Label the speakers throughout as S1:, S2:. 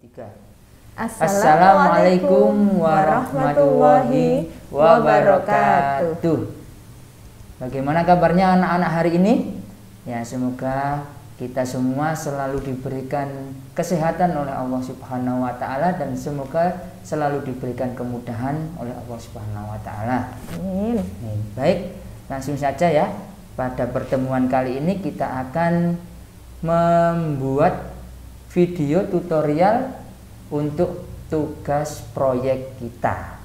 S1: Tiga.
S2: Assalamualaikum warahmatullahi wabarakatuh.
S1: Bagaimana kabarnya anak-anak hari ini? Ya, semoga kita semua selalu diberikan kesehatan oleh Allah Subhanahu wa taala dan semoga selalu diberikan kemudahan oleh Allah Subhanahu wa taala.
S2: Amin.
S1: Baik, langsung saja ya. Pada pertemuan kali ini kita akan membuat video tutorial untuk tugas proyek kita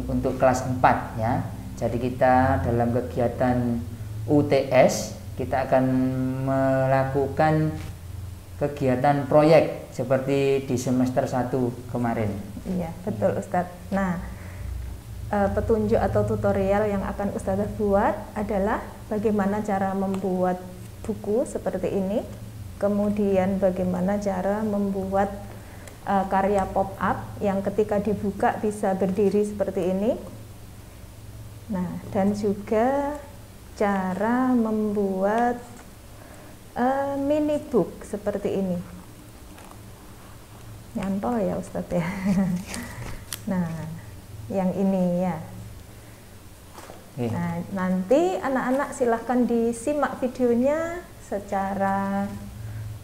S1: untuk kelas 4 ya. Jadi kita dalam kegiatan UTS kita akan melakukan kegiatan proyek seperti di semester 1 kemarin.
S2: Iya, betul Ustadz. Nah, petunjuk atau tutorial yang akan Ustazah buat adalah bagaimana cara membuat buku seperti ini, kemudian bagaimana cara membuat karya pop-up yang ketika dibuka bisa berdiri seperti ini. Nah, dan juga cara membuat mini book seperti ini. Nyantol ya Ustadz ya. Nah, yang ini ya. Nah, nanti anak-anak silahkan disimak videonya secara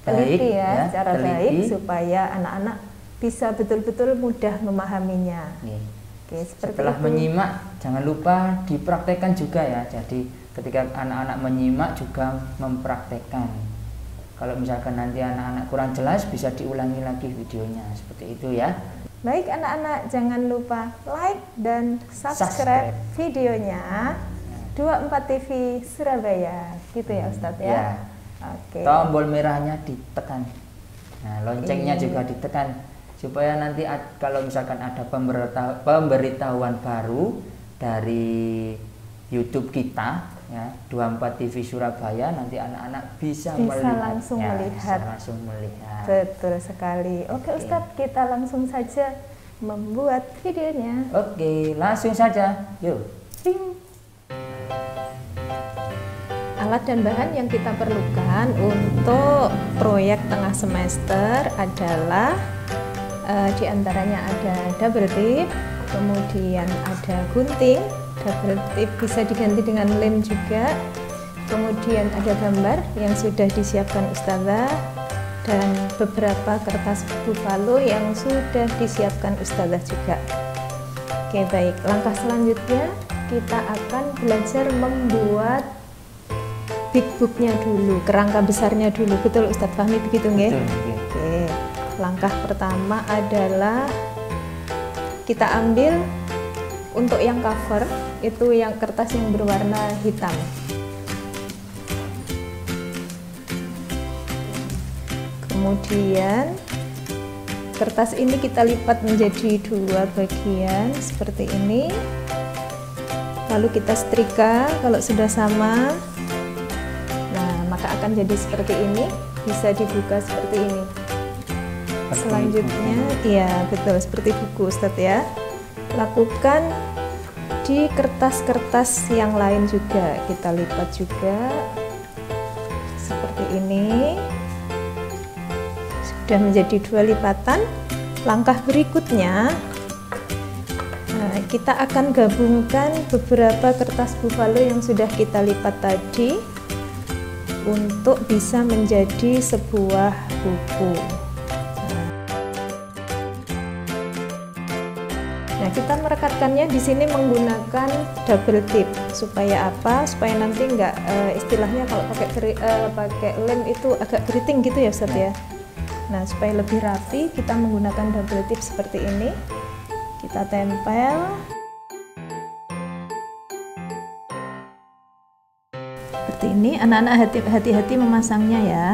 S2: teliti ya, secara baik supaya anak-anak bisa betul-betul mudah memahaminya. Oke, seperti
S1: setelah
S2: itu.
S1: Menyimak jangan lupa dipraktekkan juga ya. Jadi ketika anak-anak menyimak juga mempraktekkan. Kalau misalkan nanti anak-anak kurang jelas bisa diulangi lagi videonya seperti itu ya.
S2: Baik anak-anak, jangan lupa like dan subscribe videonya 24 TV Surabaya gitu ya Ustadz ya. Oke.
S1: Tombol merahnya ditekan. Nah, loncengnya juga ditekan supaya nanti kalau misalkan ada pemberitahuan baru dari YouTube kita ya, 24 TV Surabaya, nanti anak-anak bisa
S2: langsung melihat. Betul sekali. Oke Ustadz, kita langsung saja membuat videonya.
S1: Oke, langsung saja. Yuk.
S2: Alat dan bahan yang kita perlukan untuk proyek tengah semester adalah diantaranya ada double tip, kemudian ada gunting. Double tip bisa diganti dengan lem juga. Kemudian ada gambar yang sudah disiapkan Ustazah dan beberapa kertas buffalo yang sudah disiapkan Ustazah juga. Oke, baik. Langkah selanjutnya kita akan belajar membuat big booknya dulu, kerangka besarnya dulu. Betul Ustadz Fahmi begitu nggih? Oke. Langkah pertama adalah kita ambil untuk yang cover itu yang kertas yang berwarna hitam. Kemudian kertas ini kita lipat menjadi dua bagian seperti ini. Lalu kita setrika kalau sudah sama. Nah, maka akan jadi seperti ini. Bisa dibuka seperti ini. Selanjutnya, iya betul seperti buku Ustadz ya. Lakukan di kertas-kertas yang lain juga. Kita lipat juga seperti ini. Sudah menjadi dua lipatan. Langkah berikutnya kita akan gabungkan beberapa kertas buffalo yang sudah kita lipat tadi untuk bisa menjadi sebuah buku. Nah, kita merekatkannya di sini menggunakan double tip. Supaya apa? Supaya nanti enggak istilahnya kalau pakai lem itu agak keriting gitu ya Ustadz ya. Nah, supaya lebih rapi kita menggunakan double tip seperti ini. Kita tempel. Seperti ini, anak-anak hati-hati memasangnya ya.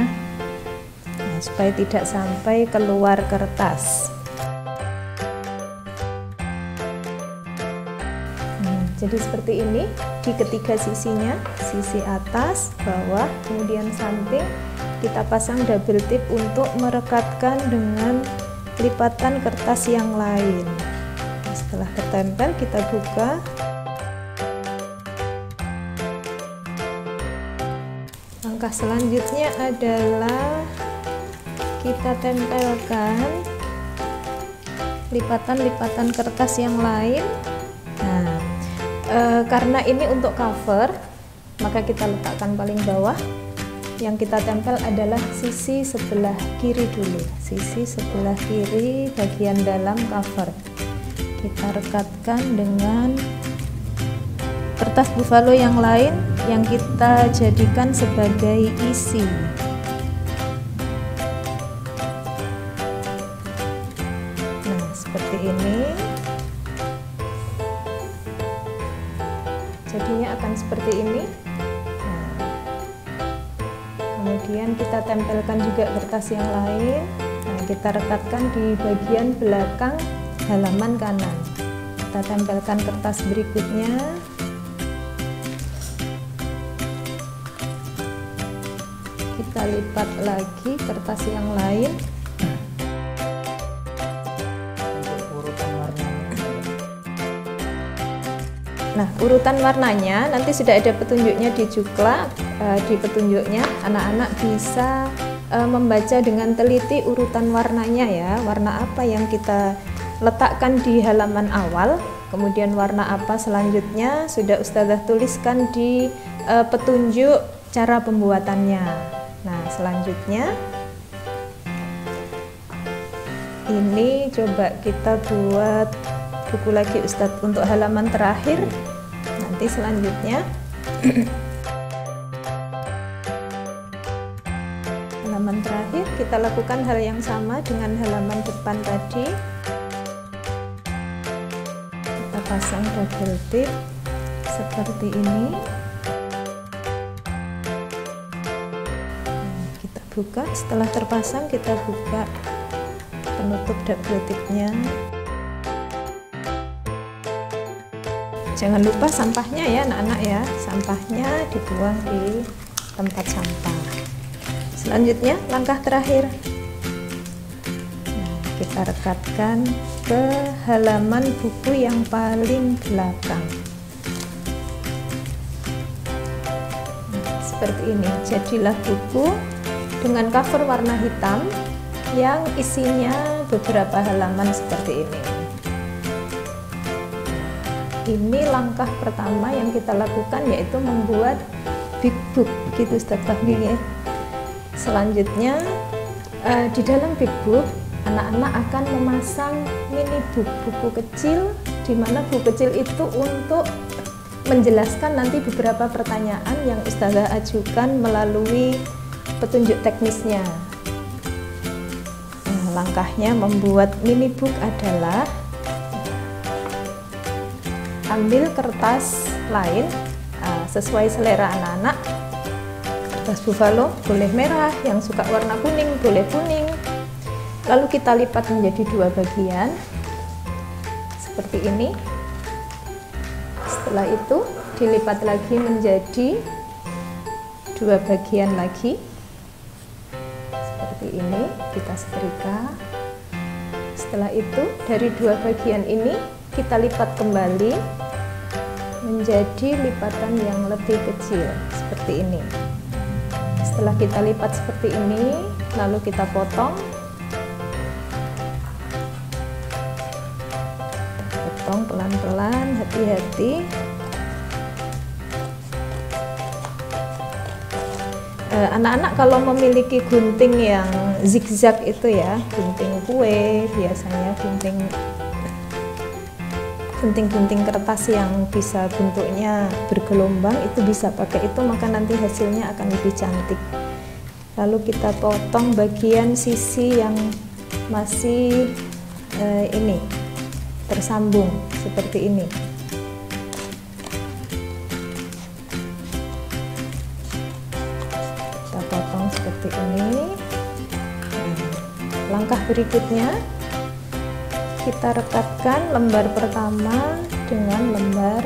S2: Nah, supaya tidak sampai keluar kertas. Jadi seperti ini di ketiga sisinya, sisi atas, bawah, kemudian samping kita pasang double tip untuk merekatkan dengan lipatan kertas yang lain. Setelah tertempel kita buka. Langkah selanjutnya adalah kita tempelkan lipatan-lipatan kertas yang lain. Nah, karena ini untuk cover, maka kita letakkan paling bawah. Yang kita tempel adalah sisi sebelah kiri dulu, sisi sebelah kiri bagian dalam cover. Kita rekatkan dengan kertas buffalo yang lain yang kita jadikan sebagai isi. Nah, seperti ini. Jadinya akan seperti ini. Nah, kemudian kita tempelkan juga kertas yang lain. Nah, kita rekatkan di bagian belakang halaman kanan. Kita tempelkan kertas berikutnya. Kita lipat lagi kertas yang lain. Nah, urutan warnanya nanti sudah ada petunjuknya di Joomla. Di petunjuknya anak-anak bisa membaca dengan teliti urutan warnanya ya. Warna apa yang kita letakkan di halaman awal, kemudian warna apa selanjutnya sudah Ustazah tuliskan di petunjuk cara pembuatannya. Nah, selanjutnya ini coba kita buat buku lagi Ustadz untuk halaman terakhir. Nanti selanjutnya halaman terakhir kita lakukan hal yang sama dengan halaman depan tadi. Kita pasang double tip seperti ini. Kita buka, setelah terpasang kita buka penutup double tipnya. Jangan lupa sampahnya ya anak-anak ya, sampahnya dibuang di tempat sampah. Selanjutnya langkah terakhir, nah, kita rekatkan ke halaman buku yang paling belakang. Nah, seperti ini jadilah buku dengan cover warna hitam yang isinya beberapa halaman seperti ini. Ini langkah pertama yang kita lakukan, yaitu membuat big book gitu Ustaz Fahmi ya. Selanjutnya di dalam big book anak-anak akan memasang mini book, buku kecil, di mana buku kecil itu untuk menjelaskan nanti beberapa pertanyaan yang Ustazah ajukan melalui petunjuk teknisnya. Nah, langkahnya membuat mini book adalah ambil kertas lain sesuai selera anak-anak. Kertas buffalo boleh merah, yang suka warna kuning boleh kuning. Lalu kita lipat menjadi dua bagian seperti ini. Setelah itu dilipat lagi menjadi dua bagian lagi seperti ini, kita setrika. Setelah itu dari dua bagian ini kita lipat kembali menjadi lipatan yang lebih kecil seperti ini. Setelah kita lipat seperti ini, lalu kita potong. Potong pelan-pelan, hati-hati. Anak-anak kalau memiliki gunting yang zigzag itu ya, gunting kue biasanya, gunting kertas yang bisa bentuknya bergelombang, itu bisa pakai itu, maka nanti hasilnya akan lebih cantik. Lalu kita potong bagian sisi yang masih ini tersambung seperti ini. Kita potong seperti ini. Langkah berikutnya kita rekatkan lembar pertama dengan lembar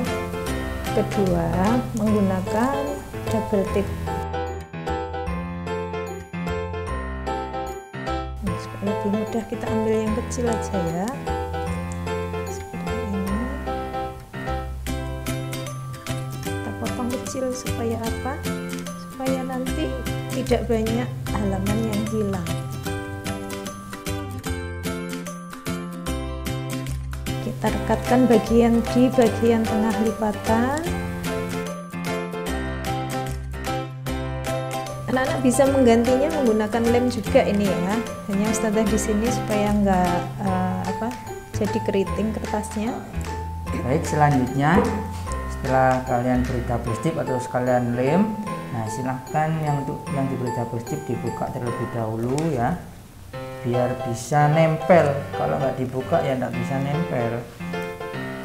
S2: kedua menggunakan double tip. Nah, supaya lebih mudah kita ambil yang kecil aja ya. Seperti ini. Kita potong kecil supaya apa? Supaya nanti tidak banyak halaman yang hilang. kita rekatkan di bagian tengah lipatan. Anak-anak bisa menggantinya menggunakan lem juga ini ya. Hanya Ustazah di sini supaya nggak jadi keriting kertasnya.
S1: Baik, selanjutnya setelah kalian beri double strip atau sekalian lem, nah silahkan yang diberi double strip dibuka terlebih dahulu ya, biar bisa nempel. Kalau nggak dibuka ya nggak bisa nempel.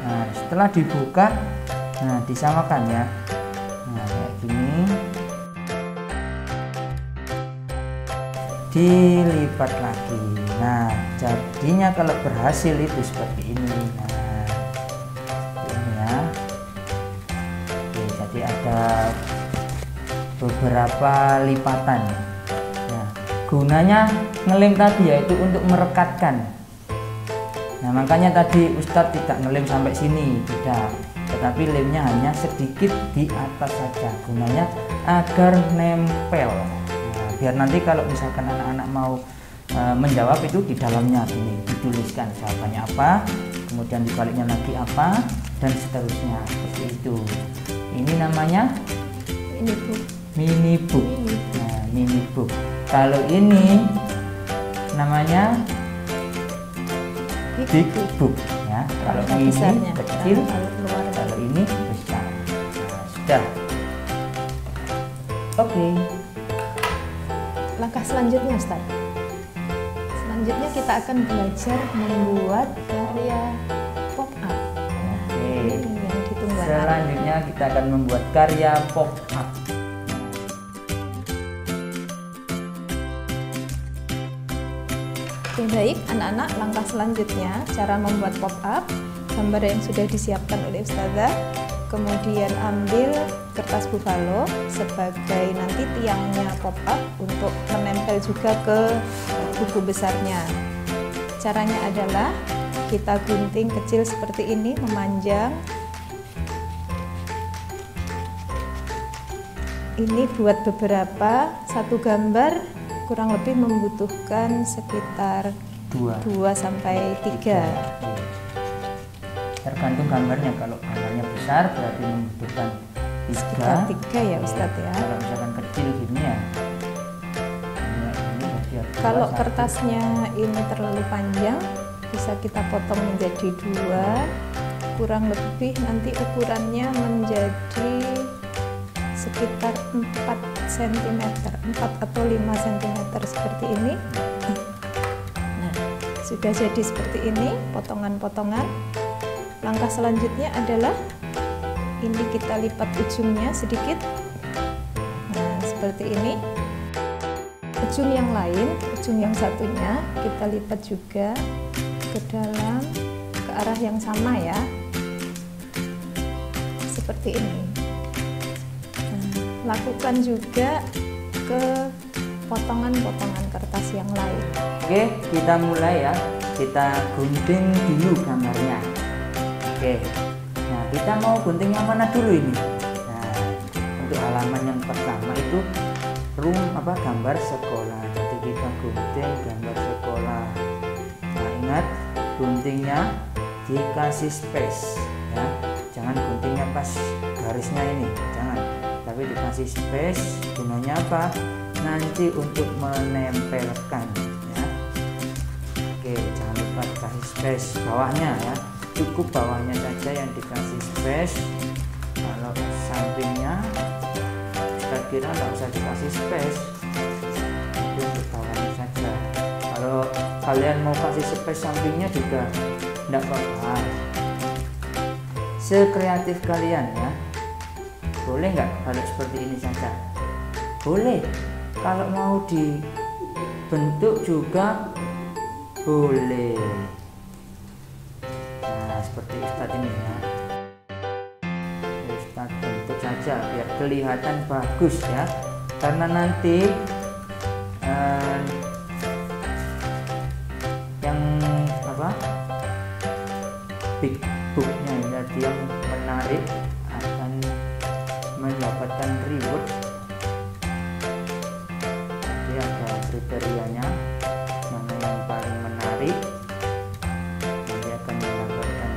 S1: Nah setelah dibuka, nah disamakan ya. Nah kayak gini, dilipat lagi. Nah jadinya kalau berhasil itu seperti ini. Nah ini ya. Oke, jadi ada beberapa lipatan. Nah gunanya ngelem tadi yaitu untuk merekatkan. Nah makanya tadi Ustadz tidak ngelem sampai sini, tidak, tetapi lemnya hanya sedikit di atas saja, gunanya agar nempel. Biar nanti kalau misalkan anak-anak mau menjawab itu di dalamnya ini dituliskan jawabannya apa, kemudian dibaliknya lagi apa, dan seterusnya seperti itu. Ini namanya mini book. Nah, mini book. Kalau ini namanya big book ya. Kalau ini besarnya, kecil, kalau ini besar. Nah, sudah. Oke.
S2: Langkah selanjutnya Ustaz. Selanjutnya kita akan belajar membuat karya pop up.
S1: Oke.
S2: Yang ditunggu.
S1: Selanjutnya kita akan membuat karya pop up.
S2: Oke, baik anak-anak, langkah selanjutnya cara membuat pop up. Gambar yang sudah disiapkan oleh Ustazah, kemudian ambil kertas buffalo sebagai nanti tiangnya pop up untuk menempel juga ke buku besarnya. Caranya adalah kita gunting kecil seperti ini, memanjang. Ini buat beberapa, satu gambar kurang lebih membutuhkan sekitar 2 sampai 3.
S1: Tergantung gambarnya, kalau gambarnya besar berarti membutuhkan
S2: 3 ya Ustadz ya.
S1: Kalau misalkan kecil gini ya,
S2: kalau kertasnya ini terlalu panjang bisa kita potong menjadi 2, kurang lebih nanti ukurannya menjadi sekitar 4 cm, 4 atau 5 cm seperti ini. Nah, sudah jadi seperti ini potongan-potongan. Langkah selanjutnya adalah ini kita lipat ujungnya sedikit. Nah, seperti ini. Ujung yang lain, ujung yang satunya kita lipat juga ke dalam, ke arah yang sama ya. Seperti ini. Lakukan juga ke potongan-potongan kertas yang lain.
S1: Oke, kita mulai ya. Kita gunting dulu gambarnya. Oke, nah kita mau gunting yang mana dulu ini? Nah, untuk halaman yang pertama itu gambar sekolah. Jadi kita gunting gambar sekolah. Nah ingat, guntingnya dikasih space ya. Jangan guntingnya pas garisnya ini, jangan. Tapi dikasih space, gunanya apa? Nanti untuk menempelkan ya. Oke, jangan lupa dikasih space bawahnya ya, cukup bawahnya saja yang dikasih space. Kalau sampingnya kita kira nggak usah dikasih space, itu untuk bawahnya saja. Kalau kalian mau kasih space sampingnya juga nggak apa-apa, sekreatif kalian ya. Boleh nggak kalau seperti ini saja? Boleh. Kalau mau dibentuk juga boleh. Nah seperti Ustadz ini ya. Ustadz bentuk saja biar kelihatan bagus ya. Karena nanti yang big booknya jadi yang menarik akan mendapatkan reward. Jadi ada kriterianya, mana yang paling menarik, nanti akan mendapatkan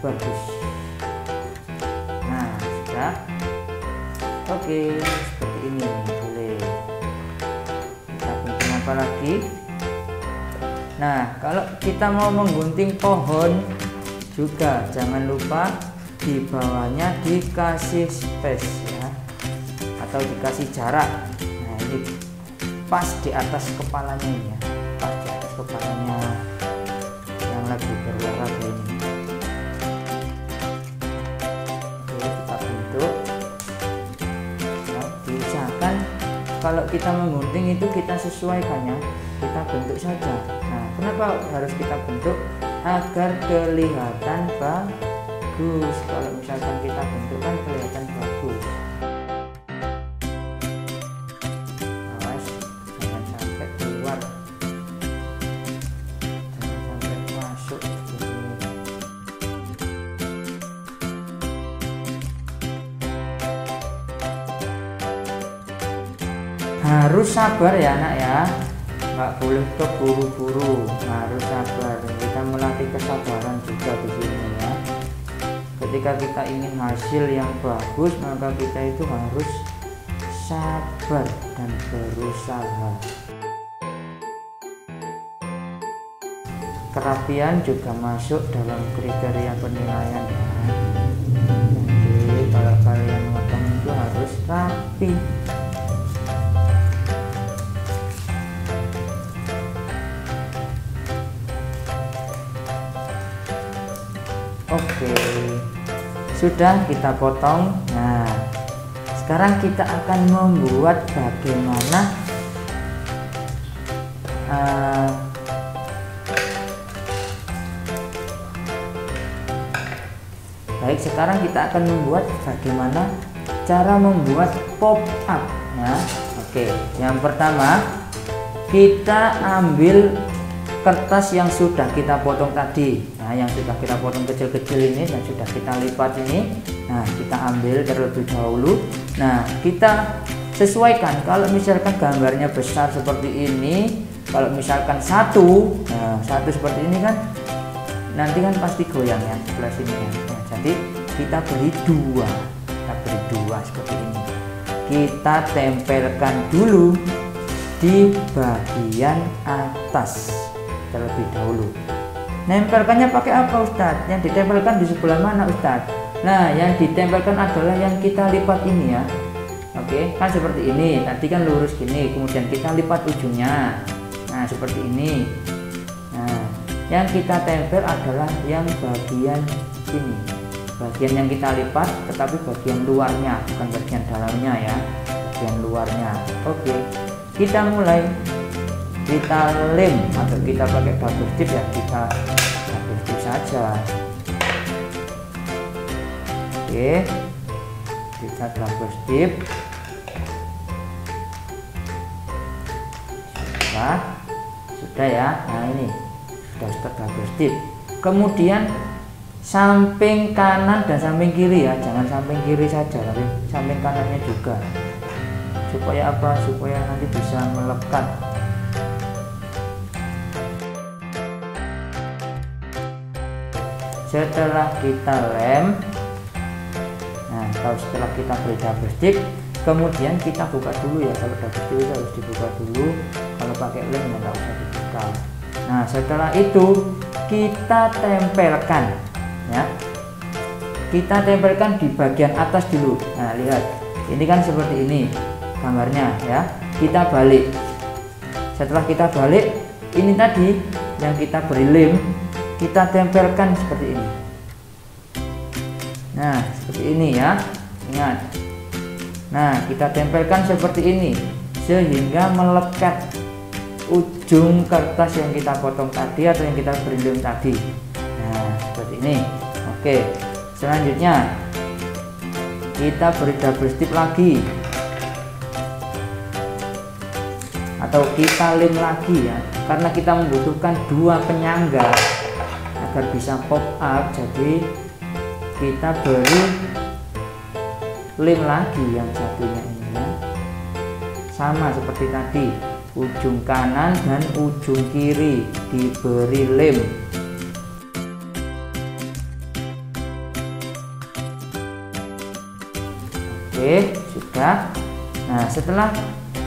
S1: bagus. Nah, sudah. Oke, seperti ini boleh. Kita gunting apa lagi? Nah, kalau kita mau menggunting pohon juga jangan lupa di bawahnya dikasih space ya, atau dikasih jarak. Nah, ini pas di atas kepalanya ini ya, pas di atas kepalanya yang lagi berolahraga ini. Oke, kita bentuk. Nah, diusahakan kalau kita menggunting itu kita sesuaikannya, kita bentuk saja. Nah, kenapa harus kita bentuk? Agar kelihatan bagus. Kalau misalkan kita bentuk kan kelihatan bagus. Awas, jangan sampai keluar, jangan sampai masuk begini. Harus sabar ya anak ya, nggak boleh keburu-buru, harus sabar. Kita melatih kesabaran juga di sini ya. Ketika kita ingin hasil yang bagus, maka kita itu harus sabar dan berusaha. Kerapian juga masuk dalam kriteria penilaian ya. Jadi kalau kalian motong itu harus rapi. Oke, sudah kita potong. Nah, sekarang kita akan membuat bagaimana baik, sekarang kita akan membuat bagaimana cara membuat pop up ya. Oke, yang pertama kita ambil kertas yang sudah kita potong tadi. Nah, yang sudah kita potong kecil-kecil ini dan sudah kita lipat ini, nah kita ambil terlebih dahulu. Nah, kita sesuaikan. Kalau misalkan gambarnya besar seperti ini, kalau misalkan satu, nah satu seperti ini kan nanti kan pasti goyang ya sebelah sini ya. Nah, jadi kita beri dua, seperti ini. Kita tempelkan dulu di bagian atas terlebih dahulu. Nempelkannya pakai apa Ustadz? Yang ditempelkan di sebelah mana Ustadz? Nah, yang ditempelkan adalah yang kita lipat ini ya. Oke, kan seperti ini. Tadi kan lurus gini, kemudian kita lipat ujungnya. Nah, seperti ini. Nah, yang kita tempel adalah yang bagian ini. Bagian yang kita lipat, tetapi bagian luarnya, bukan bagian dalamnya ya. Bagian luarnya. Oke, kita mulai. Kita lem atau kita pakai double tip ya, kita double tip saja. Oke, kita double tip. Sudah ya. Nah, ini sudah double tip. Kemudian samping kanan dan samping kiri ya, jangan samping kiri saja, tapi samping kanannya juga. Supaya apa? Supaya nanti bisa melekat. Setelah kita lem, nah kalau setelah kita beri double stick, kemudian kita buka dulu ya. Kalau double stick itu harus dibuka dulu, kalau pakai lem nggak usah dibuka. Nah, setelah itu kita tempelkan ya, kita tempelkan di bagian atas dulu. Nah, lihat, ini kan seperti ini gambarnya ya. Kita balik. Setelah kita balik, ini tadi yang kita beri lem, kita tempelkan seperti ini. Nah, seperti ini ya, ingat. Nah, kita tempelkan seperti ini sehingga melekat ujung kertas yang kita potong tadi atau yang kita beri lem tadi. Nah, seperti ini. Oke, selanjutnya kita beri double stip lagi atau kita lem lagi ya, karena kita membutuhkan dua penyangga agar bisa pop up. Jadi kita beri lem lagi yang satunya ini ya, sama seperti tadi, ujung kanan dan ujung kiri diberi lem. Oke, sudah. Nah, setelah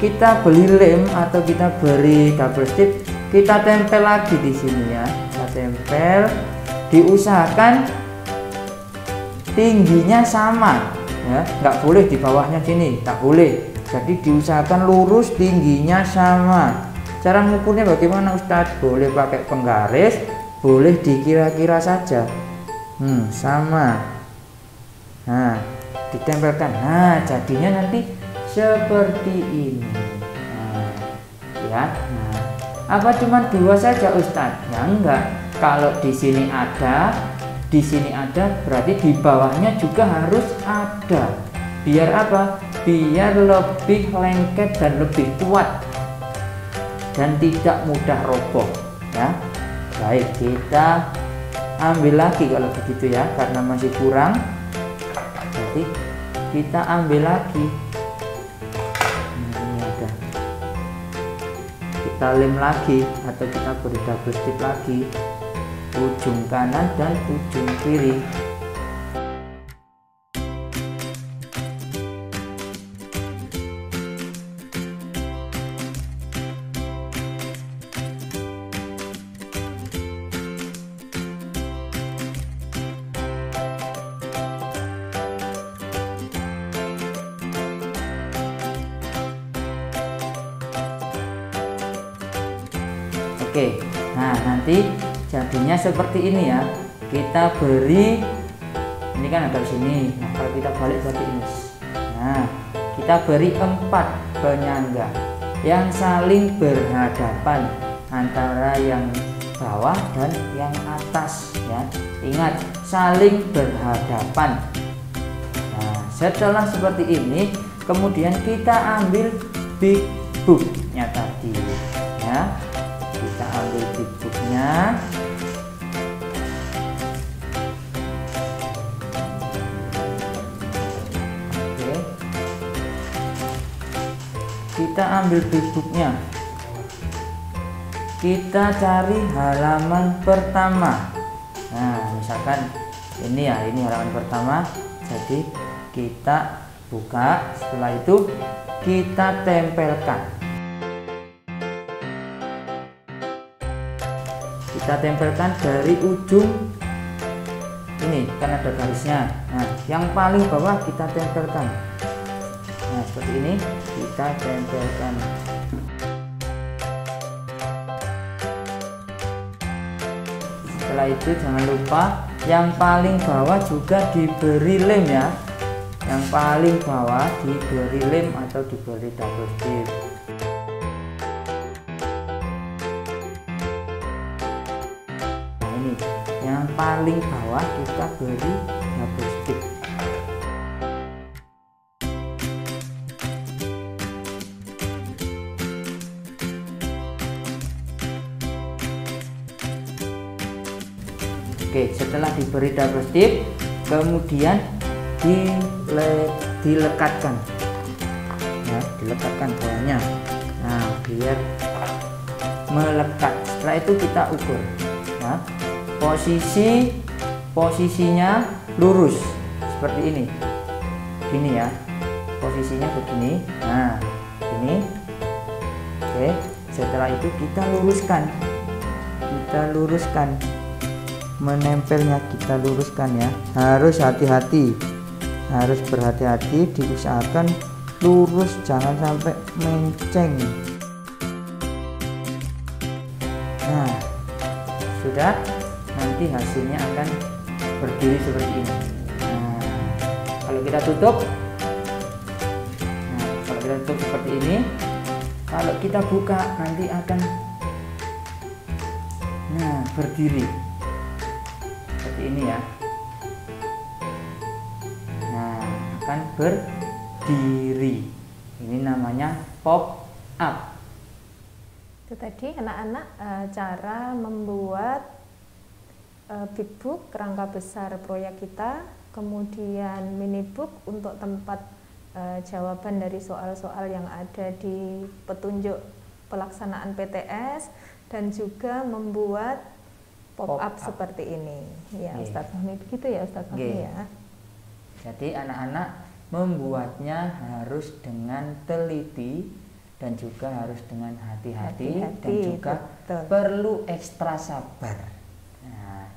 S1: kita beli lem atau kita beri double strip, kita tempel lagi di sini ya. Kita tempel, diusahakan tingginya sama ya, nggak boleh di bawahnya sini, tak boleh. Jadi diusahakan lurus, tingginya sama. Cara mengukurnya bagaimana Ustadz? Boleh pakai penggaris, boleh dikira-kira saja. Sama. Nah, ditempelkan. Nah, jadinya nanti seperti ini. Nah, ya. Nah, apa cuma 2 saja Ustadz? Ya enggak. Kalau di sini ada, berarti di bawahnya juga harus ada. Biar apa? Biar lebih lengket dan lebih kuat dan tidak mudah roboh ya. Baik, kita ambil lagi kalau begitu ya, karena masih kurang. Jadi kita ambil lagi. Nah, ini ada. Kita lem lagi atau kita beri double strip lagi, ujung kanan dan ujung kiri. Oke, nah nanti jadinya seperti ini ya. Kita beri, ini kan ada di sini. Nah, kalau kita balik seperti ini. Nah, kita beri 4 penyangga yang saling berhadapan antara yang bawah dan yang atas ya. Ingat, saling berhadapan. Nah, setelah seperti ini, kemudian kita ambil big booknya tadi ya. Kita ambil big booknya. Oke. Kita ambil big booknya. Kita cari halaman pertama. Nah, misalkan ini ya, ini halaman pertama. Jadi kita buka, setelah itu kita tempelkan. Kita tempelkan dari ujung ini, kan ada garisnya. Nah, yang paling bawah kita tempelkan. Nah, seperti ini kita tempelkan. Setelah itu jangan lupa yang paling bawah juga diberi lem ya. Yang paling bawah diberi lem atau diberi double strip. Yang paling bawah kita beri double strip. Oke, setelah diberi double strip, kemudian dilekatkan ya, dilekatkan bawahnya. Nah, biar melekat. Setelah itu kita ukur ya. Posisinya lurus seperti ini, gini ya, posisinya begini. Nah, ini. Oke, setelah itu kita luruskan, menempelnya kita luruskan ya. Harus hati-hati, harus berhati-hati, diusahakan lurus, jangan sampai menceng. Nah, sudah. Nanti hasilnya akan berdiri seperti ini. Nah, kalau kita tutup, seperti ini. Kalau kita buka nanti akan berdiri seperti ini ya. Nah, akan berdiri. Ini namanya pop up.
S2: Itu tadi anak-anak cara membuat big book kerangka besar proyek kita, kemudian mini book untuk tempat jawaban dari soal-soal yang ada di petunjuk pelaksanaan PTS, dan juga membuat pop up seperti ini ya. Ustadz Fahmi, begitu ya Ustadz Fahmi ya.
S1: Jadi anak-anak membuatnya harus dengan teliti dan juga harus dengan hati-hati dan juga
S2: betul.
S1: perlu ekstra sabar. Nah,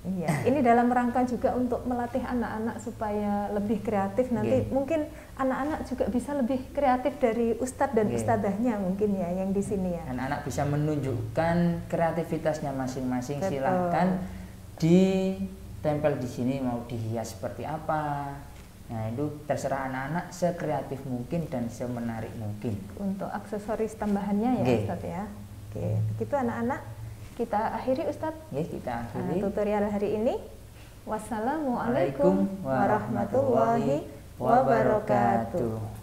S2: iya, ini dalam rangka juga untuk melatih anak-anak supaya lebih kreatif. Nanti mungkin anak-anak juga bisa lebih kreatif dari ustadz dan ustadzahnya mungkin ya yang di sini ya.
S1: Anak-anak bisa menunjukkan kreativitasnya masing-masing. Silahkan ditempel di sini, mau dihias seperti apa. Nah, itu terserah anak-anak sekreatif mungkin dan semenarik mungkin.
S2: Untuk aksesoris tambahannya ya Ustadz ya. Oke, begitu anak-anak. Kita akhiri Ustadz.
S1: Kita akhiri
S2: tutorial hari ini. Wassalamualaikum warahmatullahi wabarakatuh.